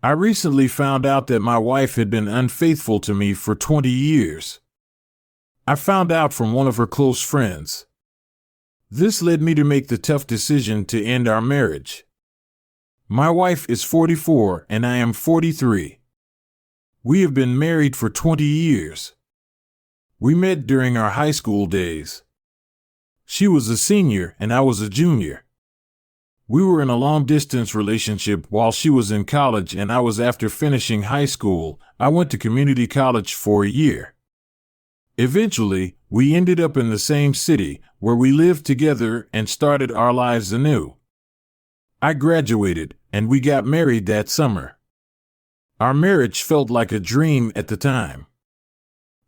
I recently found out that my wife had been unfaithful to me for 20 years. I found out from one of her close friends. This led me to make the tough decision to end our marriage. My wife is 44 and I am 43. We have been married for 20 years. We met during our high school days. She was a senior and I was a junior. We were in a long-distance relationship while she was in college and I was after finishing high school. I went to community college for a year. Eventually, we ended up in the same city, where we lived together and started our lives anew. I graduated, and we got married that summer. Our marriage felt like a dream at the time.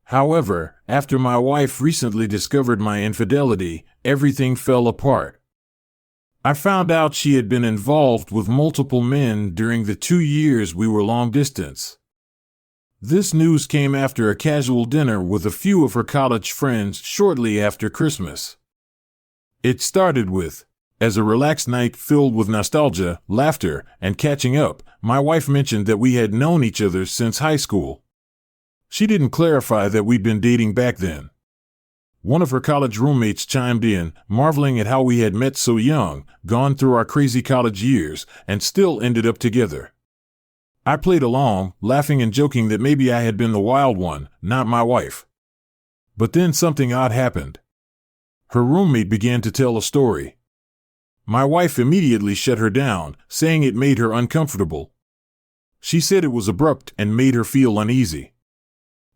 However, after my wife recently discovered my infidelity, everything fell apart. I found out she had been involved with multiple men during the 2 years we were long distance. This news came after a casual dinner with a few of her college friends shortly after Christmas. It started with, as a relaxed night filled with nostalgia, laughter, and catching up, my wife mentioned that we had known each other since high school. She didn't clarify that we'd been dating back then. One of her college roommates chimed in, marveling at how we had met so young, gone through our crazy college years, and still ended up together. I played along, laughing and joking that maybe I had been the wild one, not my wife. But then something odd happened. Her roommate began to tell a story. My wife immediately shut her down, saying it made her uncomfortable. She said it was abrupt and made her feel uneasy.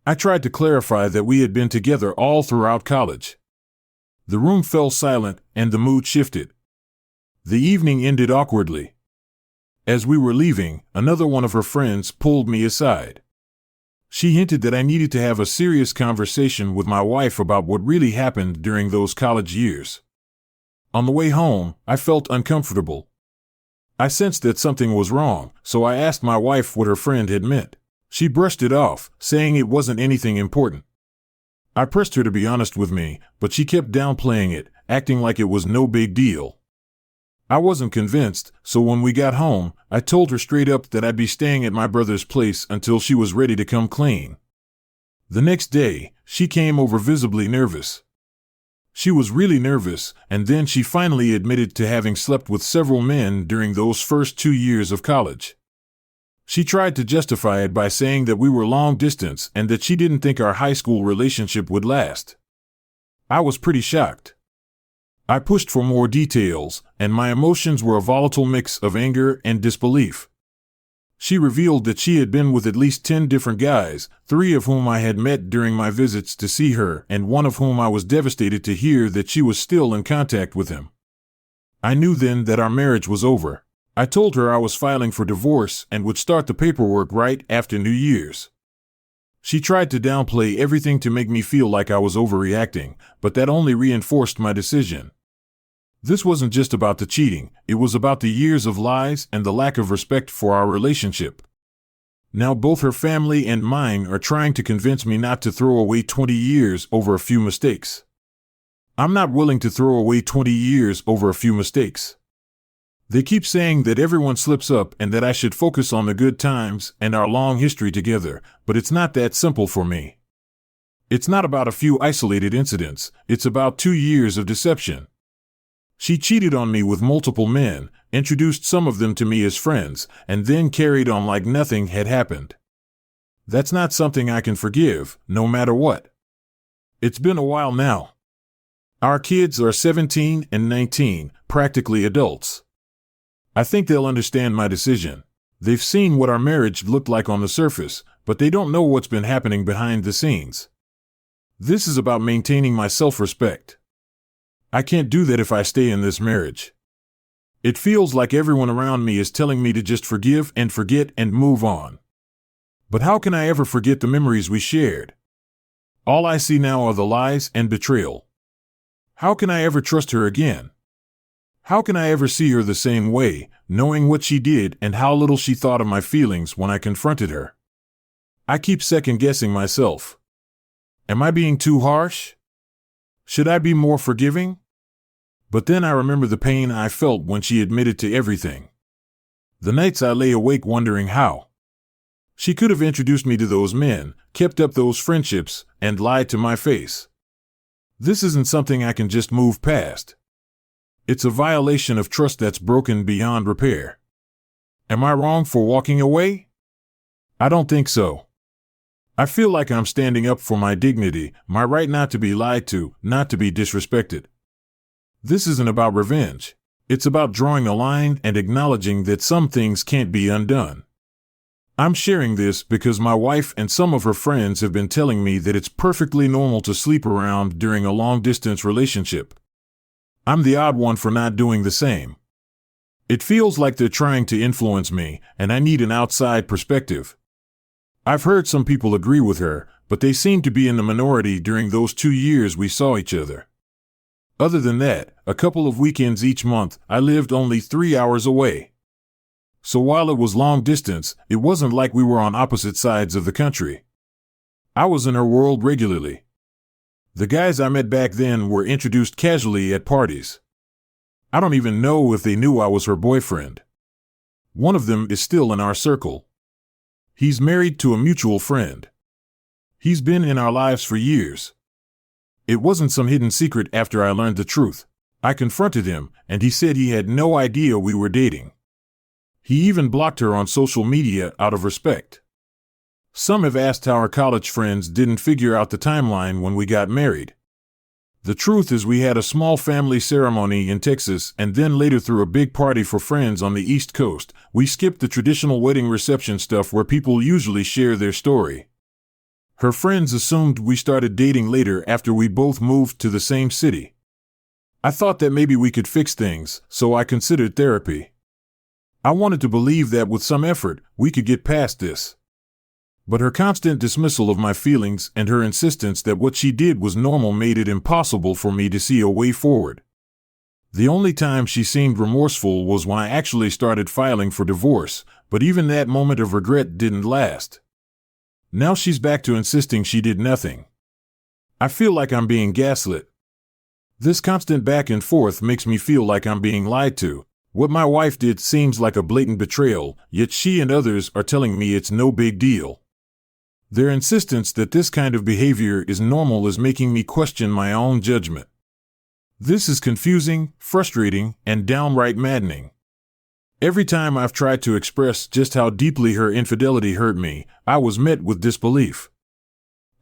I tried to clarify that we had been together all throughout college. The room fell silent and the mood shifted. The evening ended awkwardly. As we were leaving, another one of her friends pulled me aside. She hinted that I needed to have a serious conversation with my wife about what really happened during those college years. On the way home, I felt uncomfortable. I sensed that something was wrong, so I asked my wife what her friend had meant. She brushed it off, saying it wasn't anything important. I pressed her to be honest with me, but she kept downplaying it, acting like it was no big deal. I wasn't convinced, so when we got home, I told her straight up that I'd be staying at my brother's place until she was ready to come clean. The next day, she came over visibly nervous. She was really nervous, and then she finally admitted to having slept with several men during those first 2 years of college. She tried to justify it by saying that we were long distance and that she didn't think our high school relationship would last. I was pretty shocked. I pushed for more details, and my emotions were a volatile mix of anger and disbelief. She revealed that she had been with at least 10 different guys, 3 of whom I had met during my visits to see her, and one of whom I was devastated to hear that she was still in contact with him. I knew then that our marriage was over. I told her I was filing for divorce and would start the paperwork right after New Year's. She tried to downplay everything to make me feel like I was overreacting, but that only reinforced my decision. This wasn't just about the cheating, it was about the years of lies and the lack of respect for our relationship. Now both her family and mine are trying to convince me not to throw away 20 years over a few mistakes. I'm not willing to throw away 20 years over a few mistakes. They keep saying that everyone slips up and that I should focus on the good times and our long history together, but it's not that simple for me. It's not about a few isolated incidents, it's about 2 years of deception. She cheated on me with multiple men, introduced some of them to me as friends, and then carried on like nothing had happened. That's not something I can forgive, no matter what. It's been a while now. Our kids are 17 and 19, practically adults. I think they'll understand my decision. They've seen what our marriage looked like on the surface, but they don't know what's been happening behind the scenes. This is about maintaining my self-respect. I can't do that if I stay in this marriage. It feels like everyone around me is telling me to just forgive and forget and move on. But how can I ever forget the memories we shared? All I see now are the lies and betrayal. How can I ever trust her again? How can I ever see her the same way, knowing what she did and how little she thought of my feelings when I confronted her? I keep second-guessing myself. Am I being too harsh? Should I be more forgiving? But then I remember the pain I felt when she admitted to everything. The nights I lay awake wondering how. She could have introduced me to those men, kept up those friendships, and lied to my face. This isn't something I can just move past. It's a violation of trust that's broken beyond repair. Am I wrong for walking away? I don't think so. I feel like I'm standing up for my dignity, my right not to be lied to, not to be disrespected. This isn't about revenge. It's about drawing a line and acknowledging that some things can't be undone. I'm sharing this because my wife and some of her friends have been telling me that it's perfectly normal to sleep around during a long-distance relationship. I'm the odd one for not doing the same. It feels like they're trying to influence me, and I need an outside perspective. I've heard some people agree with her, but they seem to be in the minority during those 2 years we saw each other. Other than that, a couple of weekends each month, I lived only 3 hours away. So while it was long distance, it wasn't like we were on opposite sides of the country. I was in her world regularly. The guys I met back then were introduced casually at parties. I don't even know if they knew I was her boyfriend. One of them is still in our circle. He's married to a mutual friend. He's been in our lives for years. It wasn't some hidden secret after I learned the truth. I confronted him, and he said he had no idea we were dating. He even blocked her on social media out of respect. Some have asked how our college friends didn't figure out the timeline when we got married. The truth is we had a small family ceremony in Texas and then later threw a big party for friends on the East Coast. We skipped the traditional wedding reception stuff where people usually share their story. Her friends assumed we started dating later after we both moved to the same city. I thought that maybe we could fix things, so I considered therapy. I wanted to believe that with some effort, we could get past this. But her constant dismissal of my feelings and her insistence that what she did was normal made it impossible for me to see a way forward. The only time she seemed remorseful was when I actually started filing for divorce, but even that moment of regret didn't last. Now she's back to insisting she did nothing. I feel like I'm being gaslit. This constant back and forth makes me feel like I'm being lied to. What my wife did seems like a blatant betrayal, yet she and others are telling me it's no big deal. Their insistence that this kind of behavior is normal is making me question my own judgment. This is confusing, frustrating, and downright maddening. Every time I've tried to express just how deeply her infidelity hurt me, I was met with disbelief.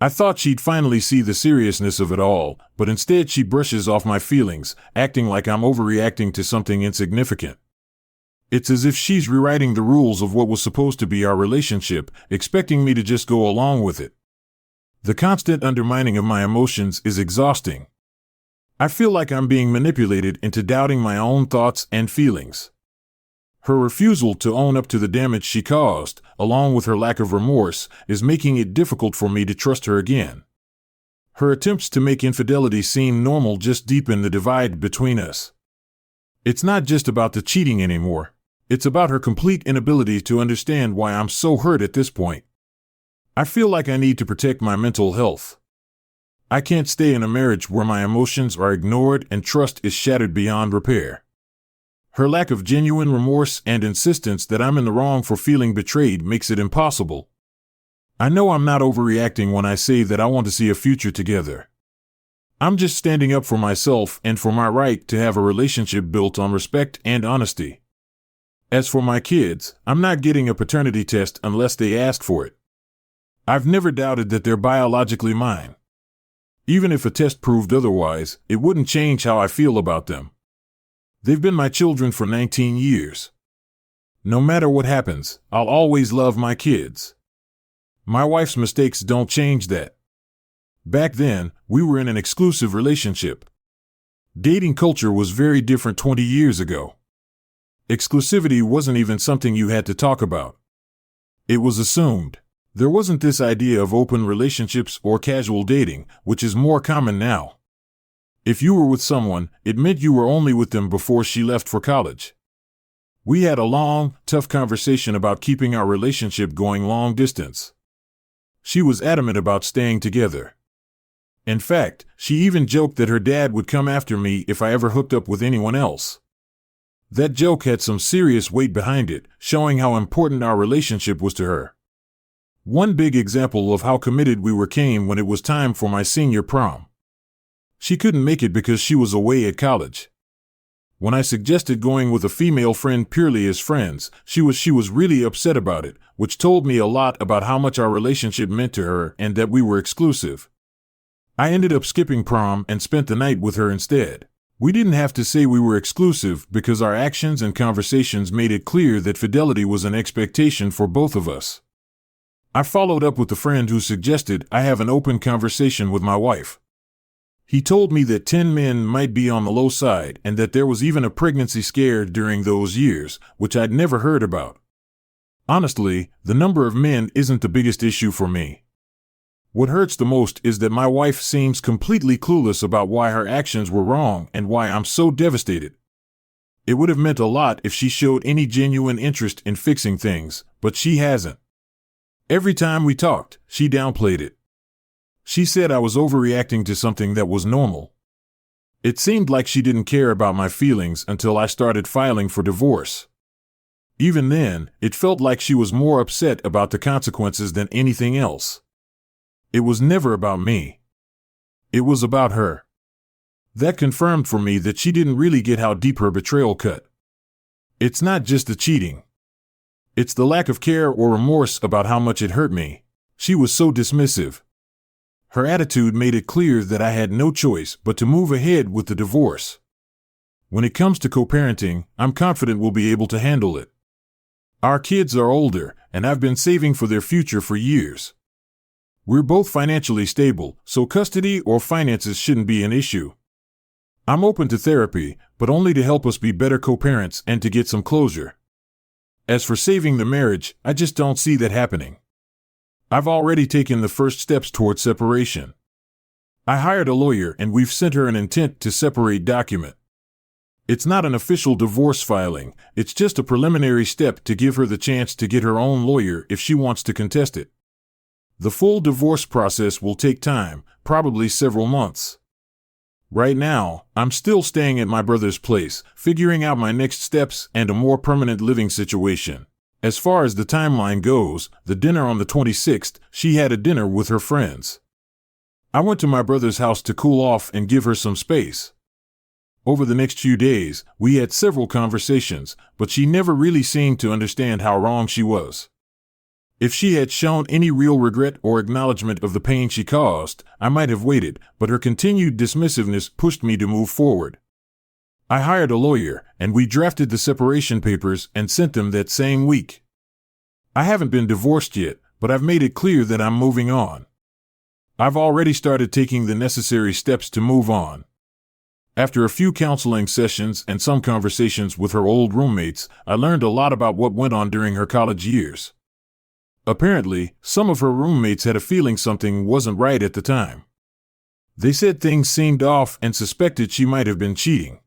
I thought she'd finally see the seriousness of it all, but instead she brushes off my feelings, acting like I'm overreacting to something insignificant. It's as if she's rewriting the rules of what was supposed to be our relationship, expecting me to just go along with it. The constant undermining of my emotions is exhausting. I feel like I'm being manipulated into doubting my own thoughts and feelings. Her refusal to own up to the damage she caused, along with her lack of remorse, is making it difficult for me to trust her again. Her attempts to make infidelity seem normal just deepen the divide between us. It's not just about the cheating anymore. It's about her complete inability to understand why I'm so hurt at this point. I feel like I need to protect my mental health. I can't stay in a marriage where my emotions are ignored and trust is shattered beyond repair. Her lack of genuine remorse and insistence that I'm in the wrong for feeling betrayed makes it impossible. I know I'm not overreacting when I say that I want to see a future together. I'm just standing up for myself and for my right to have a relationship built on respect and honesty. As for my kids, I'm not getting a paternity test unless they ask for it. I've never doubted that they're biologically mine. Even if a test proved otherwise, it wouldn't change how I feel about them. They've been my children for 19 years. No matter what happens, I'll always love my kids. My wife's mistakes don't change that. Back then, we were in an exclusive relationship. Dating culture was very different 20 years ago. Exclusivity wasn't even something you had to talk about. It was assumed. There wasn't this idea of open relationships or casual dating, which is more common now. If you were with someone, it meant you were only with them before she left for college. We had a long, tough conversation about keeping our relationship going long distance. She was adamant about staying together. In fact, she even joked that her dad would come after me if I ever hooked up with anyone else. That joke had some serious weight behind it, showing how important our relationship was to her. One big example of how committed we were came when it was time for my senior prom. She couldn't make it because she was away at college. When I suggested going with a female friend purely as friends, she was really upset about it, which told me a lot about how much our relationship meant to her and that we were exclusive. I ended up skipping prom and spent the night with her instead. We didn't have to say we were exclusive because our actions and conversations made it clear that fidelity was an expectation for both of us. I followed up with the friend who suggested I have an open conversation with my wife. He told me that 10 men might be on the low side and that there was even a pregnancy scare during those years, which I'd never heard about. Honestly, the number of men isn't the biggest issue for me. What hurts the most is that my wife seems completely clueless about why her actions were wrong and why I'm so devastated. It would have meant a lot if she showed any genuine interest in fixing things, but she hasn't. Every time we talked, she downplayed it. She said I was overreacting to something that was normal. It seemed like she didn't care about my feelings until I started filing for divorce. Even then, it felt like she was more upset about the consequences than anything else. It was never about me. It was about her. That confirmed for me that she didn't really get how deep her betrayal cut. It's not just the cheating. It's the lack of care or remorse about how much it hurt me. She was so dismissive. Her attitude made it clear that I had no choice but to move ahead with the divorce. When it comes to co-parenting, I'm confident we'll be able to handle it. Our kids are older, and I've been saving for their future for years. We're both financially stable, so custody or finances shouldn't be an issue. I'm open to therapy, but only to help us be better co-parents and to get some closure. As for saving the marriage, I just don't see that happening. I've already taken the first steps toward separation. I hired a lawyer and we've sent her an intent to separate document. It's not an official divorce filing, it's just a preliminary step to give her the chance to get her own lawyer if she wants to contest it. The full divorce process will take time, probably several months. Right now, I'm still staying at my brother's place, figuring out my next steps and a more permanent living situation. As far as the timeline goes, the dinner on the 26th, she had a dinner with her friends. I went to my brother's house to cool off and give her some space. Over the next few days, we had several conversations, but she never really seemed to understand how wrong she was. If she had shown any real regret or acknowledgement of the pain she caused, I might have waited, but her continued dismissiveness pushed me to move forward. I hired a lawyer, and we drafted the separation papers and sent them that same week. I haven't been divorced yet, but I've made it clear that I'm moving on. I've already started taking the necessary steps to move on. After a few counseling sessions and some conversations with her old roommates, I learned a lot about what went on during her college years. Apparently, some of her roommates had a feeling something wasn't right at the time. They said things seemed off and suspected she might have been cheating.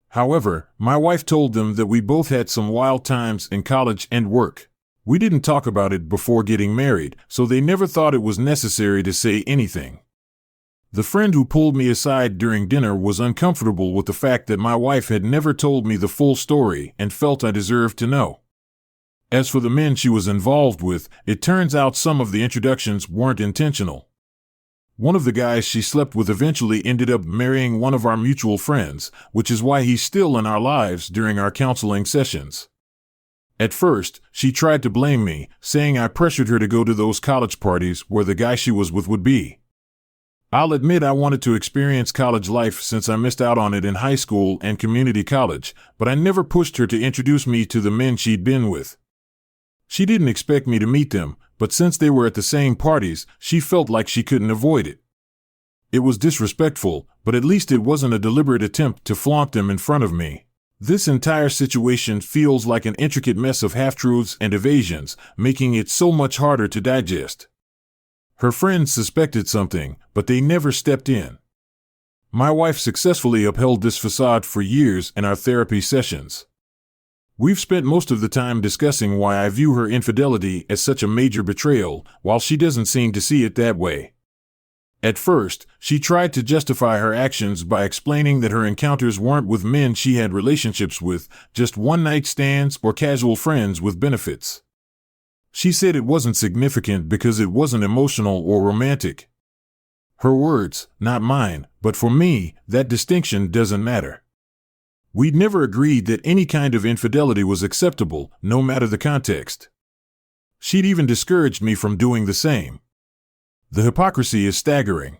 However, my wife told them that we both had some wild times in college and work. We didn't talk about it before getting married, so they never thought it was necessary to say anything. The friend who pulled me aside during dinner was uncomfortable with the fact that my wife had never told me the full story and felt I deserved to know. As for the men she was involved with, it turns out some of the introductions weren't intentional. One of the guys she slept with eventually ended up marrying one of our mutual friends, which is why he's still in our lives during our counseling sessions. At first, she tried to blame me, saying I pressured her to go to those college parties where the guy she was with would be. I'll admit I wanted to experience college life since I missed out on it in high school and community college, but I never pushed her to introduce me to the men she'd been with. She didn't expect me to meet them, but since they were at the same parties, she felt like she couldn't avoid it. It was disrespectful, but at least it wasn't a deliberate attempt to flaunt them in front of me. This entire situation feels like an intricate mess of half-truths and evasions, making it so much harder to digest. Her friends suspected something, but they never stepped in. My wife successfully upheld this facade for years in our therapy sessions. We've spent most of the time discussing why I view her infidelity as such a major betrayal, while she doesn't seem to see it that way. At first, she tried to justify her actions by explaining that her encounters weren't with men she had relationships with, just one-night stands or casual friends with benefits. She said it wasn't significant because it wasn't emotional or romantic. Her words, not mine, but for me, that distinction doesn't matter. We'd never agreed that any kind of infidelity was acceptable, no matter the context. She'd even discouraged me from doing the same. The hypocrisy is staggering.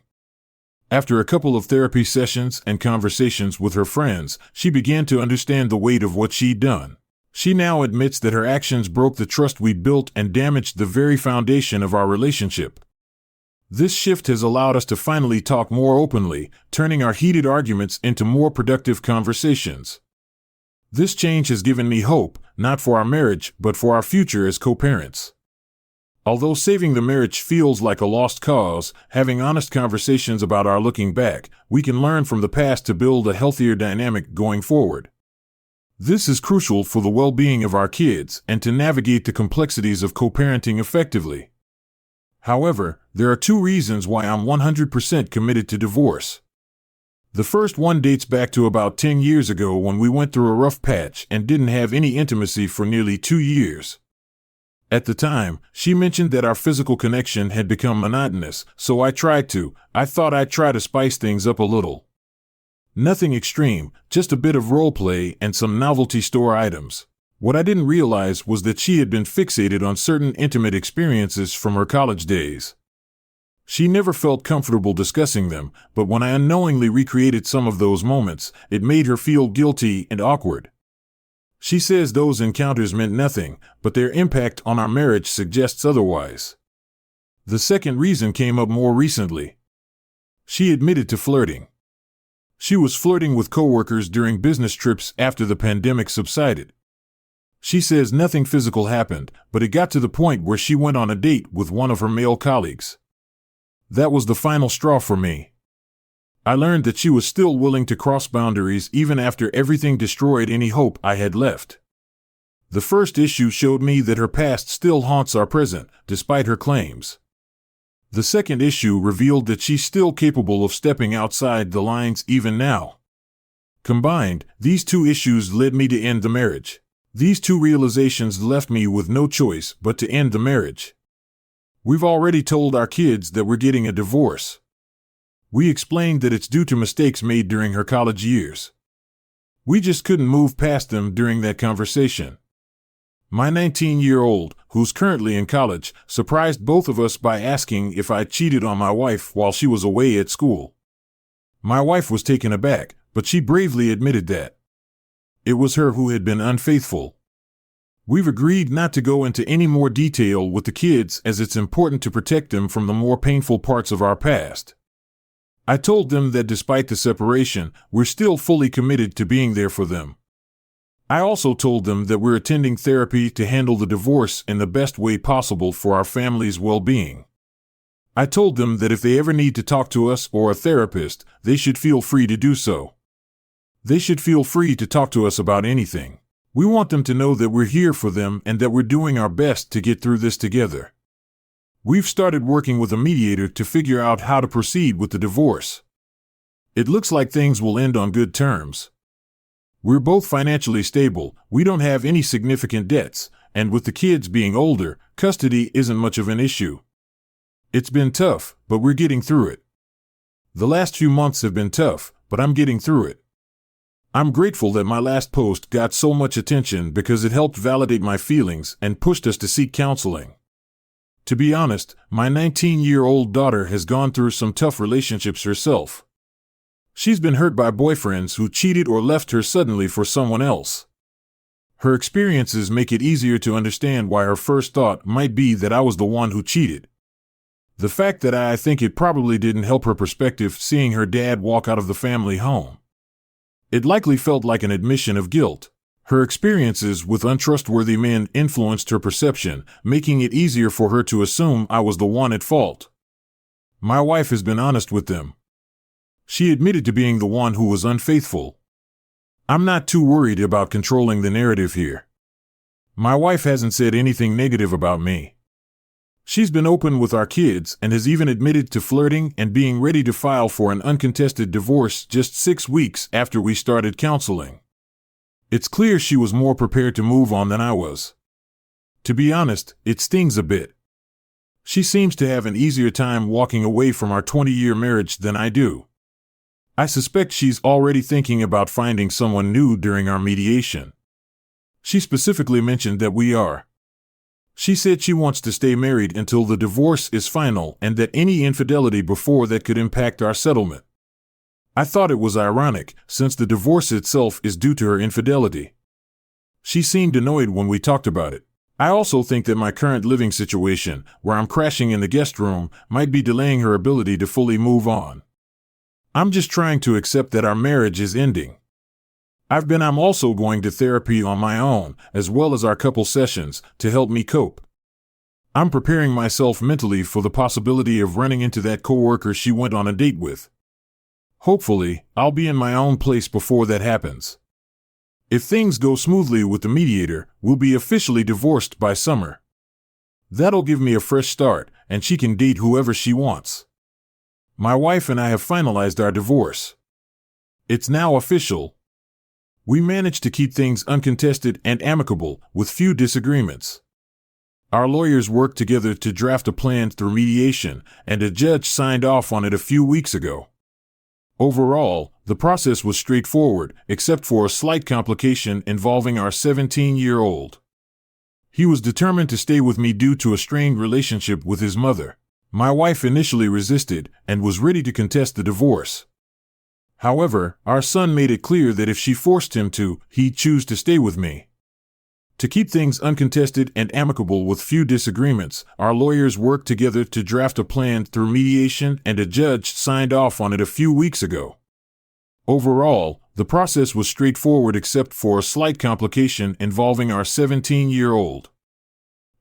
After a couple of therapy sessions and conversations with her friends, she began to understand the weight of what she'd done. She now admits that her actions broke the trust we'd built and damaged the very foundation of our relationship. This shift has allowed us to finally talk more openly, turning our heated arguments into more productive conversations. This change has given me hope, not for our marriage, but for our future as co-parents. Although saving the marriage feels like a lost cause, having honest conversations about our looking back, we can learn from the past to build a healthier dynamic going forward. This is crucial for the well-being of our kids and to navigate the complexities of co-parenting effectively. However, there are two reasons why I'm 100% committed to divorce. The first one dates back to about 10 years ago when we went through a rough patch and didn't have any intimacy for nearly 2 years. At the time, she mentioned that our physical connection had become monotonous, so I thought I'd try to spice things up a little. Nothing extreme, just a bit of role play and some novelty store items. What I didn't realize was that she had been fixated on certain intimate experiences from her college days. She never felt comfortable discussing them, but when I unknowingly recreated some of those moments, it made her feel guilty and awkward. She says those encounters meant nothing, but their impact on our marriage suggests otherwise. The second reason came up more recently. She admitted to flirting. She was flirting with coworkers during business trips after the pandemic subsided. She says nothing physical happened, but it got to the point where she went on a date with one of her male colleagues. That was the final straw for me. I learned that she was still willing to cross boundaries even after everything destroyed any hope I had left. The first issue showed me that her past still haunts our present, despite her claims. The second issue revealed that she's still capable of stepping outside the lines even now. Combined, these two issues led me to end the marriage. These two realizations left me with no choice but to end the marriage. We've already told our kids that we're getting a divorce. We explained that it's due to mistakes made during her college years. We just couldn't move past them during that conversation. My 19-year-old, who's currently in college, surprised both of us by asking if I cheated on my wife while she was away at school. My wife was taken aback, but she bravely admitted that. It was her who had been unfaithful. We've agreed not to go into any more detail with the kids as it's important to protect them from the more painful parts of our past. I told them that despite the separation, we're still fully committed to being there for them. I also told them that we're attending therapy to handle the divorce in the best way possible for our family's well-being. I told them that if they ever need to talk to us or a therapist, they should feel free to do so. They should feel free to talk to us about anything. We want them to know that we're here for them and that we're doing our best to get through this together. We've started working with a mediator to figure out how to proceed with the divorce. It looks like things will end on good terms. We're both financially stable, we don't have any significant debts, and with the kids being older, custody isn't much of an issue. It's been tough, but we're getting through it. The last few months have been tough, but I'm getting through it. I'm grateful that my last post got so much attention because it helped validate my feelings and pushed us to seek counseling. To be honest, my 19-year-old daughter has gone through some tough relationships herself. She's been hurt by boyfriends who cheated or left her suddenly for someone else. Her experiences make it easier to understand why her first thought might be that I was the one who cheated. The fact that I think it probably didn't help her perspective seeing her dad walk out of the family home. It likely felt like an admission of guilt. Her experiences with untrustworthy men influenced her perception, making it easier for her to assume I was the one at fault. My wife has been honest with them. She admitted to being the one who was unfaithful. I'm not too worried about controlling the narrative here. My wife hasn't said anything negative about me. She's been open with our kids and has even admitted to flirting and being ready to file for an uncontested divorce just 6 weeks after we started counseling. It's clear she was more prepared to move on than I was. To be honest, it stings a bit. She seems to have an easier time walking away from our 20-year marriage than I do. I suspect she's already thinking about finding someone new during our mediation. She specifically mentioned that we are. She said she wants to stay married until the divorce is final and that any infidelity before that could impact our settlement. I thought it was ironic, since the divorce itself is due to her infidelity. She seemed annoyed when we talked about it. I also think that my current living situation, where I'm crashing in the guest room, might be delaying her ability to fully move on. I'm just trying to accept that our marriage is ending. I'm also going to therapy on my own, as well as our couple sessions, to help me cope. I'm preparing myself mentally for the possibility of running into that coworker she went on a date with. Hopefully, I'll be in my own place before that happens. If things go smoothly with the mediator, we'll be officially divorced by summer. That'll give me a fresh start, and she can date whoever she wants. My wife and I have finalized our divorce. It's now official. We managed to keep things uncontested and amicable, with few disagreements. Our lawyers worked together to draft a plan through mediation, and a judge signed off on it a few weeks ago. Overall, the process was straightforward, except for a slight complication involving our 17-year-old. He was determined to stay with me due to a strained relationship with his mother. My wife initially resisted and was ready to contest the divorce. However, our son made it clear that if she forced him to, he'd choose to stay with me. To keep things uncontested and amicable with few disagreements, our lawyers worked together to draft a plan through mediation, and a judge signed off on it a few weeks ago. Overall, the process was straightforward except for a slight complication involving our 17-year-old.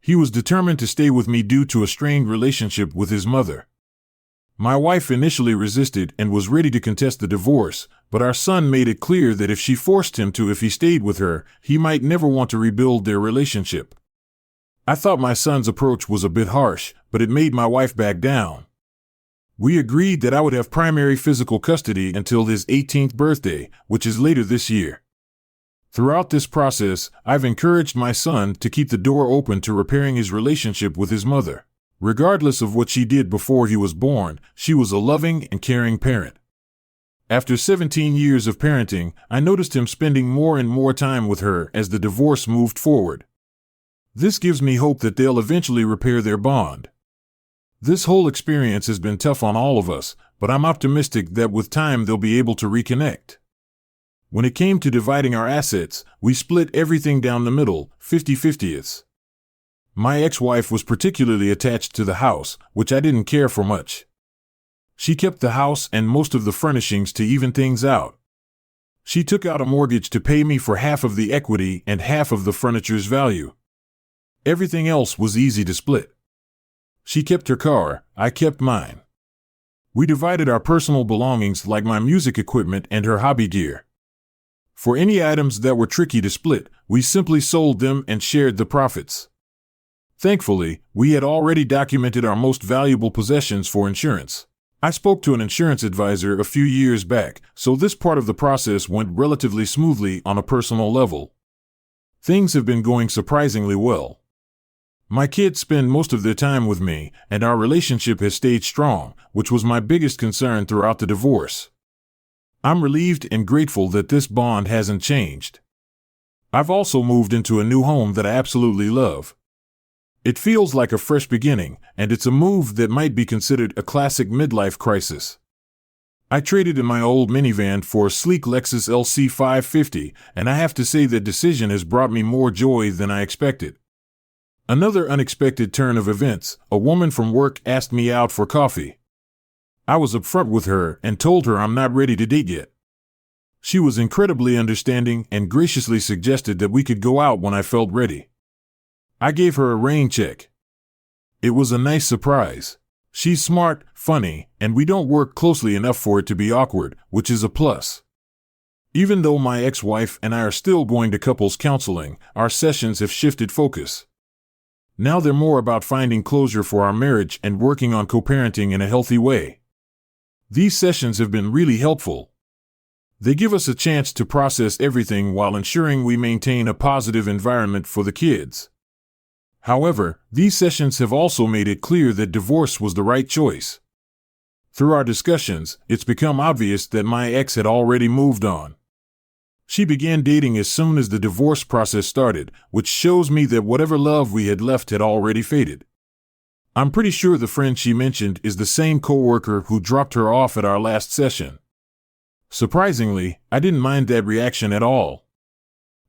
He was determined to stay with me due to a strained relationship with his mother. My wife initially resisted and was ready to contest the divorce, but our son made it clear that if she forced him to, if he stayed with her, he might never want to rebuild their relationship. I thought my son's approach was a bit harsh, but it made my wife back down. We agreed that I would have primary physical custody until his 18th birthday, which is later this year. Throughout this process, I've encouraged my son to keep the door open to repairing his relationship with his mother. Regardless of what she did before he was born, she was a loving and caring parent. After 17 years of parenting, I noticed him spending more and more time with her as the divorce moved forward. This gives me hope that they'll eventually repair their bond. This whole experience has been tough on all of us, but I'm optimistic that with time they'll be able to reconnect. When it came to dividing our assets, we split everything down the middle, 50-50ths. My ex-wife was particularly attached to the house, which I didn't care for much. She kept the house and most of the furnishings to even things out. She took out a mortgage to pay me for half of the equity and half of the furniture's value. Everything else was easy to split. She kept her car, I kept mine. We divided our personal belongings like my music equipment and her hobby gear. For any items that were tricky to split, we simply sold them and shared the profits. Thankfully, we had already documented our most valuable possessions for insurance. I spoke to an insurance advisor a few years back, so this part of the process went relatively smoothly on a personal level. Things have been going surprisingly well. My kids spend most of their time with me, and our relationship has stayed strong, which was my biggest concern throughout the divorce. I'm relieved and grateful that this bond hasn't changed. I've also moved into a new home that I absolutely love. It feels like a fresh beginning, and it's a move that might be considered a classic midlife crisis. I traded in my old minivan for a sleek Lexus LC 550, and I have to say that decision has brought me more joy than I expected. Another unexpected turn of events, a woman from work asked me out for coffee. I was upfront with her and told her I'm not ready to date yet. She was incredibly understanding and graciously suggested that we could go out when I felt ready. I gave her a rain check. It was a nice surprise. She's smart, funny, and we don't work closely enough for it to be awkward, which is a plus. Even though my ex-wife and I are still going to couples counseling, our sessions have shifted focus. Now they're more about finding closure for our marriage and working on co-parenting in a healthy way. These sessions have been really helpful. They give us a chance to process everything while ensuring we maintain a positive environment for the kids. However, these sessions have also made it clear that divorce was the right choice. Through our discussions, it's become obvious that my ex had already moved on. She began dating as soon as the divorce process started, which shows me that whatever love we had left had already faded. I'm pretty sure the friend she mentioned is the same coworker who dropped her off at our last session. Surprisingly, I didn't mind that reaction at all.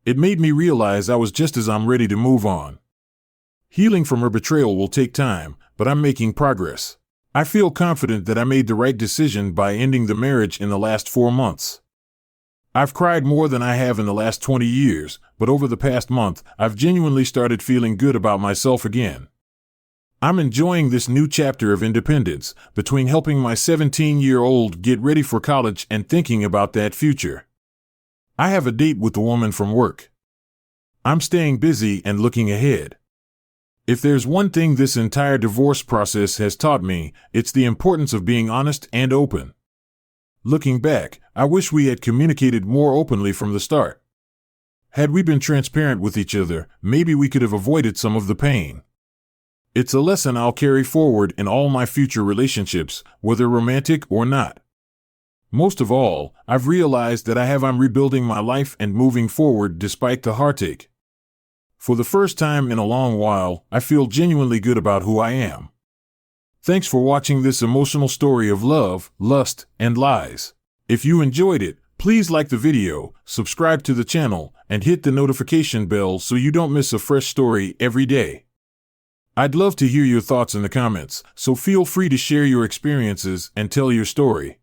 It made me realize I was just as I'm ready to move on. Healing from her betrayal will take time, but I'm making progress. I feel confident that I made the right decision by ending the marriage in the last 4 months. I've cried more than I have in the last 20 years, but over the past month, I've genuinely started feeling good about myself again. I'm enjoying this new chapter of independence, between helping my 17-year-old get ready for college and thinking about that future. I have a date with the woman from work. I'm staying busy and looking ahead. If there's one thing this entire divorce process has taught me, it's the importance of being honest and open. Looking back, I wish we had communicated more openly from the start. Had we been transparent with each other, maybe we could have avoided some of the pain. It's a lesson I'll carry forward in all my future relationships, whether romantic or not. Most of all, I've realized that I'm rebuilding my life and moving forward despite the heartache. For the first time in a long while, I feel genuinely good about who I am. Thanks for watching this emotional story of love, lust, and lies. If you enjoyed it, please like the video, subscribe to the channel, and hit the notification bell so you don't miss a fresh story every day. I'd love to hear your thoughts in the comments, so feel free to share your experiences and tell your story.